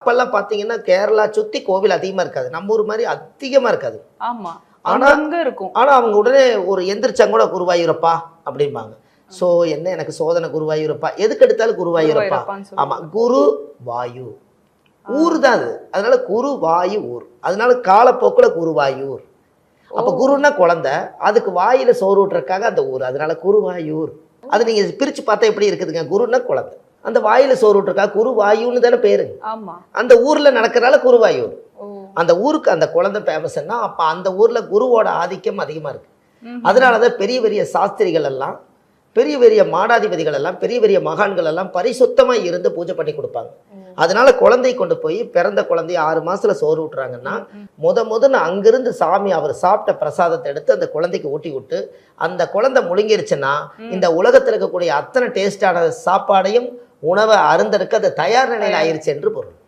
அப்பெல்லாம் பாத்தீங்கன்னா கேரளா சுத்தி கோவில் அதிகமா இருக்காது, நம்ம ஊர் மாதிரி அதிகமா இருக்காது. ஆமா, ஆனா அங்க இருக்கும். ஆனா அவங்க உடனே ஒரு எந்திரிச்சாங்க கூட குருவாயூரப்பா அப்படிம்பாங்க. சோ என்ன எனக்கு சோதனை குருவாயூரப்பா, எதுக்கு எடுத்தாலும் குருவாயூரப்பா. ஆமா, குரு வாயு ஊர் தான் அது, அதனால குருவாயூ ஊர், அதனால காலப்போக்குல குருவாயூர். அப்ப குருன்னா குழந்தை, அதுக்கு வாயில சோறு ஊட்டுறதுக்காக அந்த ஊர், அதனால குருவாயூர். அது நீங்க பிரிச்சு பார்த்தா எப்படி இருக்குதுங்க, குருன்னா குழந்தை, அந்த வாயில சோறு ஊட்டுறதுக்காக குருவாயூன்னு தானே பேரு. ஆமா, அந்த ஊர்ல நடக்கிறனால குருவாயூர். அந்த ஊருக்கு அந்த குழந்தை ஃபேமஸ்ன்னா அப்ப அந்த ஊர்ல குருவோட ஆதிக்கம் அதிகமா இருக்கு. அதனாலதான் பெரிய பெரிய சாஸ்திரிகள் எல்லாம், பெரிய பெரிய மாடாதிபதிகள் எல்லாம், பெரிய பெரிய மகான்கள் எல்லாம் பரிசுத்தமா இருந்து பூஜை பண்ணி கொடுப்பாங்க. அதனால குழந்தை கொண்டு போய் பிறந்த குழந்தைய 6 மாசத்துல சோறு ஊட்டுறாங்கன்னா முதல்ல அங்கிருந்து சாமி அவர் சாப்பிட்ட பிரசாதத்தை எடுத்து அந்த குழந்தைக்கு ஊட்டி விட்டு அந்த குழந்தை முழுங்கிருச்சுன்னா இந்த உலகத்தில் இருக்கக்கூடிய அத்தனை டேஸ்டான சாப்பாடையும் உணவை அருந்தருக்கு அது தயார் நிலையில் ஆயிருச்சு என்று பொருள்.